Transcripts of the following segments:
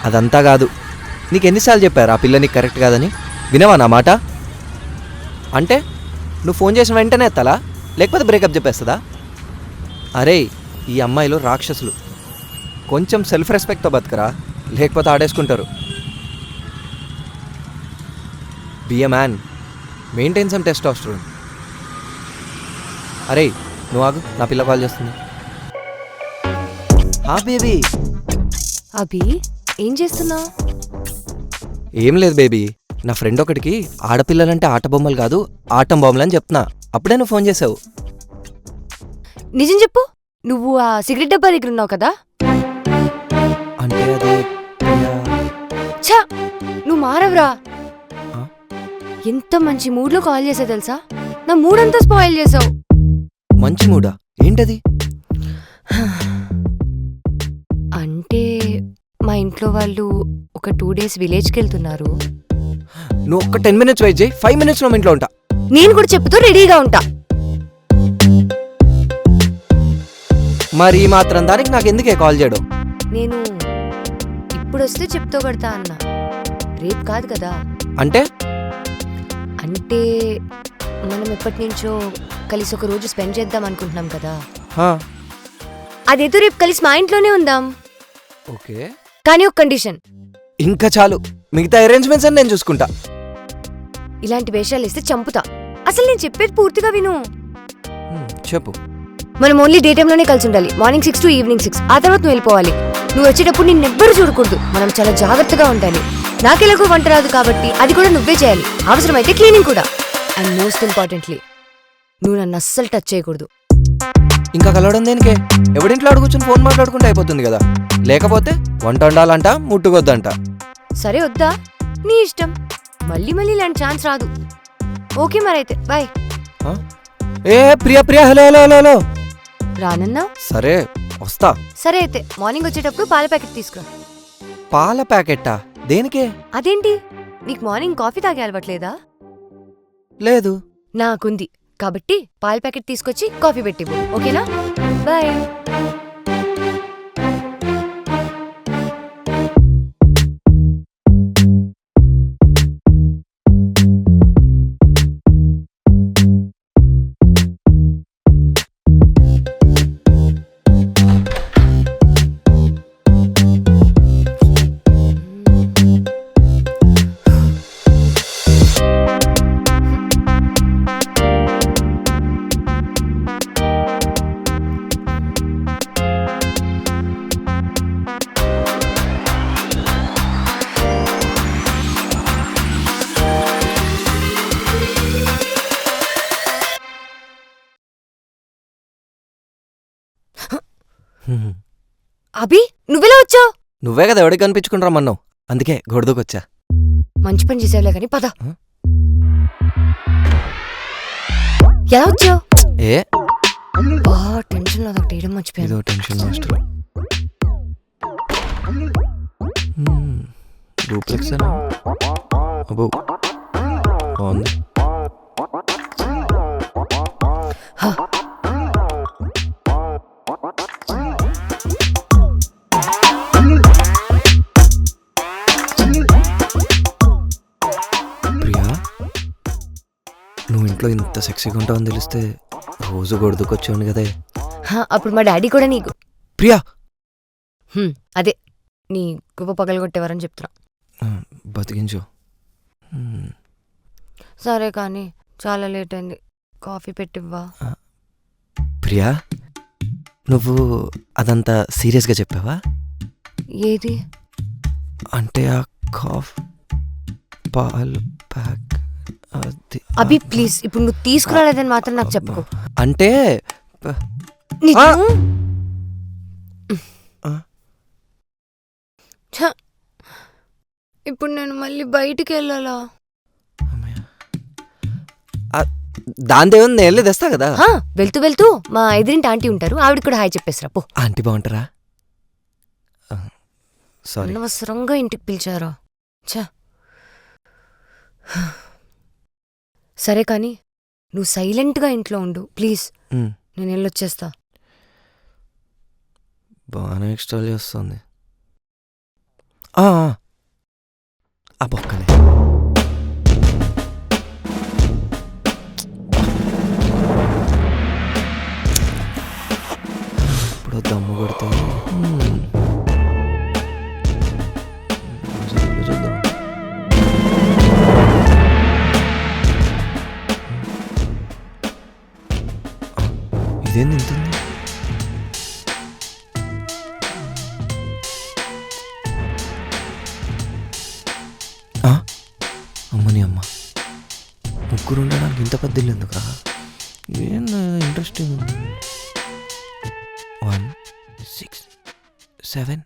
అదంతా కాదు, నీకెన్నిసార్లు చెప్పారు ఆ పిల్ల నీకు కరెక్ట్ కాదని? వినవా నా మాట? అంటే నువ్వు ఫోన్ చేసిన వెంటనే ఎత్తాలా, లేకపోతే బ్రేకప్ చెప్పేస్తుందా? అరే, ఈ అమ్మాయిలు రాక్షసులు. కొంచెం సెల్ఫ్ రెస్పెక్ట్తో బతకరా, లేకపోతే ఆడేసుకుంటారు. Be a man, maintain some testosterone. అరే నువ్వు ఆగు, నా పిల్ల కాల్ చేస్తుంది. బేబీ. అభి, ఏం చేస్తున్నావు? ఏం లేదు బేబీ, నా ఫ్రెండ్ ఒకటికి ఆడపిల్లలంటే ఆట బొమ్మలు కాదు ఆటం బొమ్మలు అని చెప్తున్నా. అప్పుడే నువ్వు ఫోన్ చేసావు. నిజం చెప్పు, నువ్వు ఆ సిగరెట్ డబ్బా దగ్గర ఉన్నావు కదా? అంటే అది ఛా, నువ్వు మారవరా. ఆ? ఎంత మంచి మూడ్లో కాల్ చేసా తెలుసా? నా మూడంతా స్పాయిల్ చేసావు. మంచి మూడా? ఏంటది? అంటే మా ఇంట్లో వాళ్ళు ఒక 2 days విలేజ్కి వెళ్తున్నారు. నువ్వు ఒక్క 10 minutes వెయిట్ చేయి, 5 minutes నువ్వు ఇంట్లో ఉంటా. నేను కూడా చెప్పుతూ రెడీగా ఉంటా. మరి ఈ మాత్రం దానికి నాకు ఎందుకే కాల్ చేయడం? నేను ఇప్పుడు వస్తే చెప్తూ కొడతా అన్నా, రేపు కాదు కదా. అంటే మనం ఎప్పటి నుంచో కలిసి ఒక రోజు స్పెండ్ చేద్దాం అనుకుంటున్నాం కదా. హా, అదేదో రేపు కలిసి మా ఇంట్లోనే ఉందాం. ఓకే, కానీ ఒక కండిషన్. ఇంకా చాలు, మిగతా అరేంజ్మెంట్స్ అని నేను చూసుకుంటా. ఇలాంటి వేషాలు ఇస్తే చంపుతా. అసలు నేను చెప్పేది పూర్తిగా విను. చెప్పు. మనం ఓన్లీ డే టైంలోనే కలిసి ఉండాలి. Morning 6 to evening 6. ఆ తర్వాత నువ్వు వెళ్ళిపోవాలి. నువ్వు వచ్చేటప్పుడు నిన్నెవ్వరూ చూడకూడదు. మనం చాలా జాగ్రత్తగా ఉండాలి. నాకెలాగో వంట రాదు కాబట్టి అది కూడా నువ్వే చేయాలి. అవసరమైతే క్లీనింగ్ కూడా. అండ్ మోస్ట్ ఇంపార్టెంట్లీ, నువ్వు నన్ను అస్సలు టచ్ చేయకూడదు. ఇంకా కలవడం దేనికే? ఎవడింట్లో అడుగుచుని ఫోన్ మాట్లాడుకుంటే అయిపోతుంది కదా. లేకపోతే వంట వండాలంట, ముట్టుకొద్దంట. సరే వద్దా, నీ ఇష్టం. మళ్ళీ ఇలాంటి ఛాన్స్ రాదు. ఓకే మరైతే బాయ్. ఏ Priya Priya, hello hello hello hello. రానన్నా? సరే వస్తా. సరే అయితే మార్నింగ్ వచ్చేటప్పుడు పాల ప్యాకెట్ తీసుకురా. పాల ప్యాకెట్టా? దేనికే? అదేంటి, నీకు మార్నింగ్ కాఫీ తాగే అలవట్లేదా? లేదు. నాకుంది కాబట్టి పాల ప్యాకెట్ తీసుకొచ్చి కాఫీ పెట్టివ్వు. ఓకేనా? బాయ్. అభి, నువ్వెలా వచ్చావు? నువ్వే కదా ఎవడికి కనిపించుకుని రమ్మన్నావు, అందుకే గొడదకొచ్చా. మంచి పని చేసావులే కానీ పద. ఎలా వచ్చావు? టెన్షన్ లో వేయడం మర్చిపోయాను. Tension master. డూప్లెక్స్ అబ్బో బాగుంది. ప్రియా, నువ్వు ఇంట్లో ఇంత సెక్సీగా ఉంటావని తెలిస్తే రోజు గొడవకొచ్చాను కదే. అప్పుడు మా డాడీ కూడా నీకు ప్రియా అదే నీ గువ్వ పగలగొట్టేవారని చెప్తున్నా. బతికించు. సరే కానీ చాలా లేట్ అయింది, కాఫీ పెట్టివ్వా. ప్రియా, నువ్వు అదంతా సీరియస్గా చెప్పావా? ఏది అంటే ఆ కాఫ్ పాల్ ప్యాక్ అభి ప్లీజ్, ఇప్పుడు నువ్వు తీసుకురాలేదని మాత్రం నాకు చెప్పుకో. అంటే ఇప్పుడు నేను మళ్ళీ బయటికి వెళ్ళాలా? దాందేముంది, నేను వెళ్ళి తెస్తా కదా. వెళ్తూ వెళ్తూ మా ఎదురింటి ఆంటీ ఉంటారు, ఆవిడకి కూడా హాయ్ చెప్పేసిరా పో. ఆంటీ బాగుంటారా? సారీ. అనవసరంగా ఇంటికి పిలిచారా ఛా. సరే కానీ నువ్వు సైలెంట్గా ఇంట్లో ఉండు ప్లీజ్. నేను వెళ్ళొచ్చేస్తా. బాగానే ఎక్స్ట్రా చేస్తుంది. ఆ బొక్కలే. ఇప్పుడు దమ్ము కొడితే చూద్దాం. ఇదేంది ఇంతుంది? అమ్మని అమ్మ, ముగ్గురు ఉండడానికి ఇంత పెద్ద ఇల్లు ఎందుకురా? ఏం ఇంట్రెస్టింగ్ ఉంది. 1 6 7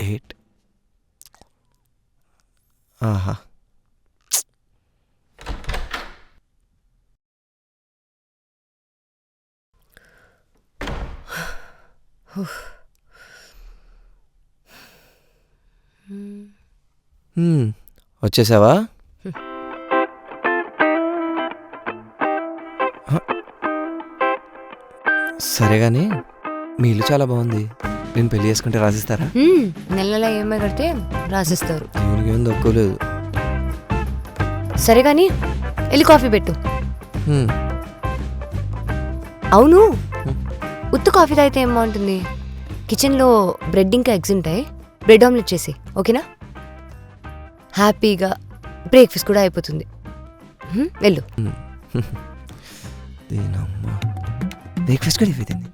8. ఆహా, వచ్చేసావా? సరే కానీ మీ ఇల్లు చాలా బాగుంది. నేను పెళ్లి చేసుకుంటే రాసిస్తారా? నెల నెల ఏమై కడితే రాసిస్తారు. దీనికి ఏం తక్కువలేదు. సరే కానీ వెళ్ళి కాఫీ పెట్టు. అవును, ఉత్త కాఫీ తాగితే ఏం బాగుంటుంది? కిచెన్లో బ్రెడ్ ఇంకా ఎగ్స్ ఉంటాయి, బ్రెడ్ ఆమ్లెట్ చేసి ఓకేనా? హ్యాపీగా బ్రేక్ఫాస్ట్ కూడా అయిపోతుంది. వెళ్ళు. దీనమ్మా, బ్రేక్ఫాస్ట్ కూడా అయిపోతుంది.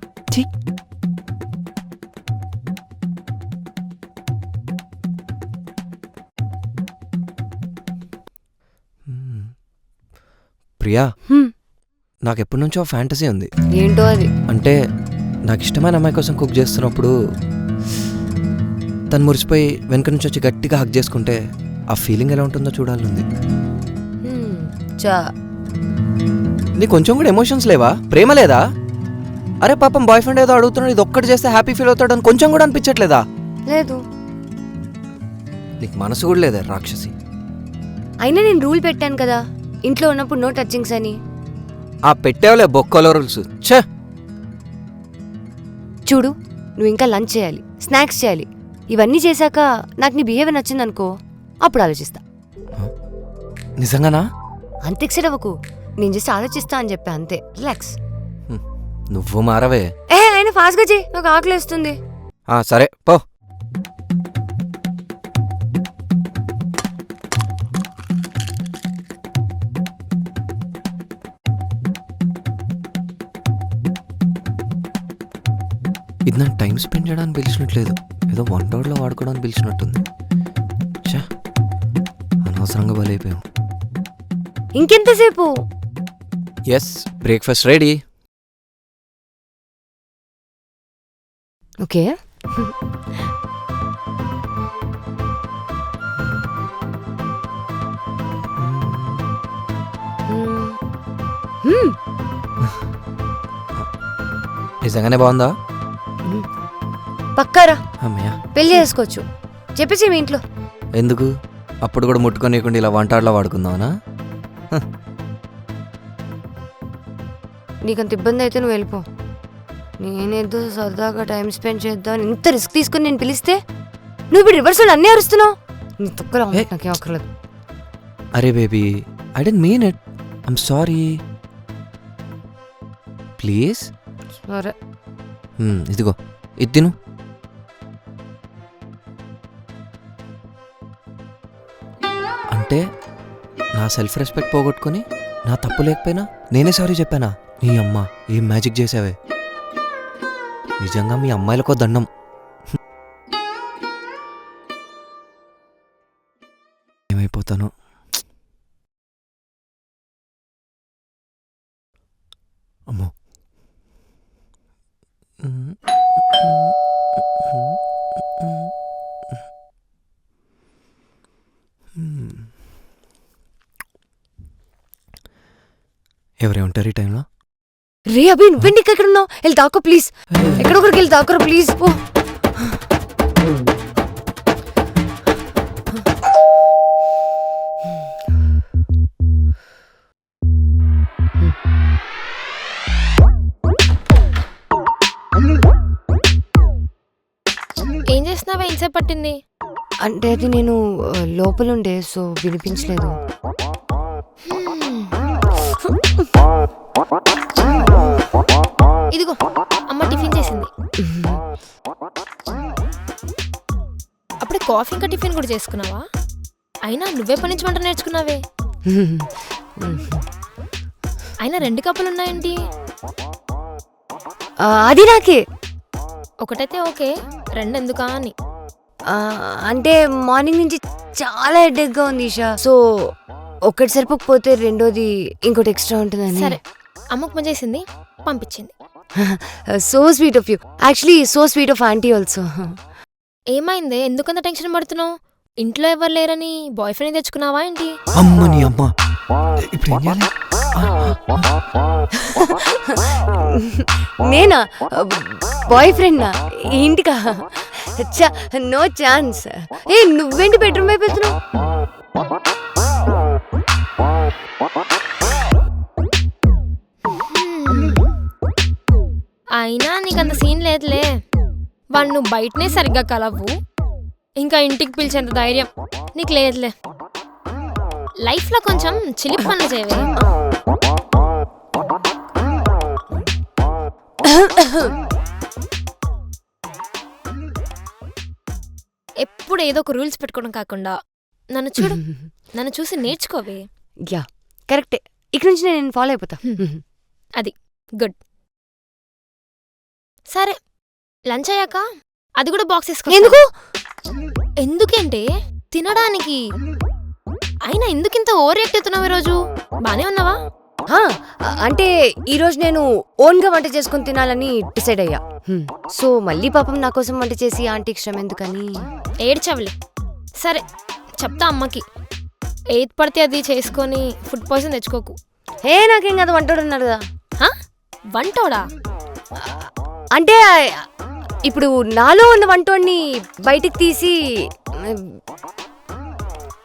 ప్రియా, నాకు ఎప్పటి నుంచో ఫ్యాంటసీ ఉంది. ఏంటో అది? అంటే నాకు ఇష్టమైన అమ్మాయి కోసం కుక్ చేస్తున్నప్పుడు తను మురిసిపోయి వెనక నుంచి వచ్చి గట్టిగా హక్ చేసుకుంటే ఆ ఫీలింగ్ ఎలా ఉంటుందో చూడాలనుంది. నీ కొంచెం కూడా ఎమోషన్స్ లేవా? ప్రేమ లేదా? అరే పాపం బాయ్ ఫ్రెండ్ ఏదో అడుగుతున్నాడు, ఇది ఒక్కటి చేస్తే హ్యాపీ ఫీల్ అవుతాడు అని కొంచెం కూడా అనిపించట్లేదా? లేదు. నీకు మనసు కూడా లేదా రాక్షసి? అయినా నేను రూల్ పెట్టాను కదా, ఇంట్లో ఉన్నప్పుడు నో టచింగ్స్ అని. ఆ పెట్టేవలే బొక్కలో రూల్స్. ఛే, చూడు, నువ్వు ఇంకా లంచ్ చేయాలి, స్నాక్స్ చేయాలి. ఇవన్నీ చేశాక నాకు నీ బిహేవియర్ నచ్చిందనుకో, అప్పుడు ఆలోచిస్తా. నిజంగానా? అంత ఎక్సైట్ అవ్వకు, నేను జస్ట్ ఆలోచిస్తా అని చెప్పా అంతే. రిలాక్స్. నువ్వు మారవే. అయినా ఫాస్ట్గా చేయి, నాకు ఆకలేస్తుంది. సరే పో. ఇది నాకు టైం స్పెండ్ చేయడానికి పిలిచినట్లేదు, ఏదో వంటోడ్లో వాడుకోవడానికి పిలిచినట్టుంది. చా, అనవసరంగా బలైపోయాం. ఇంకెంతసేపు? Yes, breakfast ready. ఓకే. నిజంగానే బాగుందా? పక్కారా, అమ్మయ్య, పెళ్లి చేసుకోవచ్చు. చెప్పేసి మీ ఇంట్లో. ఎందుకు? అప్పుడు కూడా ముట్టుకోనీయకుండా ఇలా వంటాడలో వాడుకుందామనా? నీకంత ఇబ్బంది అయితే నువ్వు వెళ్ళిపో. నేనేదో సరదాగా టైం స్పెండ్ చేద్దాం ఇంత రిస్క్ తీసుకుని నేను పిలిస్తే నువ్వు ఇప్పుడు రివర్స్ అన్నీ అరుస్తున్నావు. నీ తొక్కరా, నాకేం అక్కర్లేదు. అరే baby, I don't mean it, I'm sorry. Please. సరే. ఇదిగో, ఇది తిను. అంటే నా సెల్ఫ్ రెస్పెక్ట్ పోగొట్టుకొని నా తప్పు లేకపోయినా నేనే సారీ చెప్పానా? నీ అమ్మ ఏం మ్యాజిక్ చేసావే. నిజంగా మీ అమ్మాయిలకో దండం. ఏమైపోతాను. అమ్మో. ఎవరే ఉంటారు ఈ టైంలో? రే అభి, నువ్వెందుకు ఎక్కడ ఉన్నావు? వెళ్ళి తాకో ప్లీజ్. ఎక్కడొకరికి వెళ్ళి తాకరా ప్లీజ్. ఏం చేస్తున్నావా? ఎంతసేపు పట్టింది? అంటే అది నేను లోపలుండే సో వినిపించలేదు. ఇదిగో అమ్మ టిఫిన్ చేసింది. అప్పుడే కాఫీ ఇంకా టిఫిన్ కూడా చేసుకున్నావా? అయినా నువ్వే పని నుంచి వంట నేర్చుకున్నావే. అయినా 2 కప్పులు ఉన్నాయేంటి? అది నాకే. ఒకటైతే ఓకే, 2 ఎందుకా అని. అంటే మార్నింగ్ నుంచి చాలా హెడేక్గా ఉంది ఈషా. సో ఒకటి సరిపోకపోతే రెండోది ఇంకోటి ఎక్స్ట్రా ఉంటుందని. సరే, అమ్మకు పని చేసింది, పంపించింది. So sweet of you. Actually so sweet of aunty also. ఏమైందే? ఎందుకంత టెన్షన్ పడుతున్నావు? ఇంట్లో ఎవరు లేరని బాయ్ ఫ్రెండ్ తెచ్చుకున్నావా ఏంటి? అమ్మని అమ్మ, ఇప్పుడు ఏం చేయాలి? నేనా? బాయ్ ఫ్రెండ్నా? ఇంటికా? No chance. ఏ నువ్వేంటి బెడ్రూమ్ వైపు వెళ్తున్నావు? అయినా నీకంత సీన్ లేదులే. వాళ్ళు నువ్వు బయటనే సరిగ్గా కలవు, ఇంకా ఇంటికి పిలిచేంత ధైర్యం నీకు లేదులే. లైఫ్లో కొంచెం చిలిపి పనులు చేయవే. ఎప్పుడు ఏదో ఒక రూల్స్ పెట్టుకోవడం కాకుండా నన్ను చూడు, నన్ను చూసి నేర్చుకోవే. యా కరెక్టే. ఇక్కడి నుంచి నేను ఫాలో అయిపోతా. అది గుడ్. సరే, లంచ్ అయ్యాక అది కూడా బాక్స్ వేసుకో. ఎందుకు? ఎందుకంటే తినడానికి. అయినా ఎందుకింత ఓవర్ యాక్ట్ అవుతున్నావు? ఈరోజు బానే ఉన్నావా? అంటే ఈరోజు నేను ఓన్గా వంట చేసుకుని తినాలని డిసైడ్ అయ్యా. సో మళ్ళీ పాపం నా కోసం వంట చేసి ఆంటీకి శ్రమ ఎందుకని ఏడ్చవలే. సరే చెప్తా అమ్మకి, ఏది పడితే అది చేసుకొని ఫుడ్ పాయిజన్ తెచ్చుకోకు. నాకేం కదా, వంటోడు ఉన్నాడు కదా. వంటోడా? అంటే ఇప్పుడు నాలో ఉన్న వంటోడిని బయటికి తీసి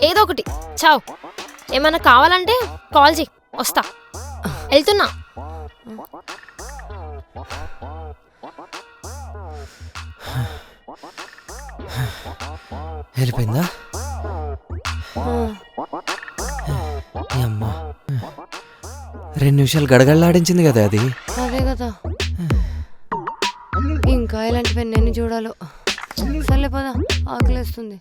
ఏదో ఒకటి చావ్. ఏమన్నా కావాలంటే కాల్ చేయి, వస్తా. వెళ్తున్నా. వెళ్ళిపోయిందా? అమ్మా, 2 నిమిషాలు గడగడలాడించింది కదా అది. అదే కదా, ఇంకా ఇలాంటివి ఎన్ని చూడాలో. సర్లే పదా, ఆకలేస్తుంది.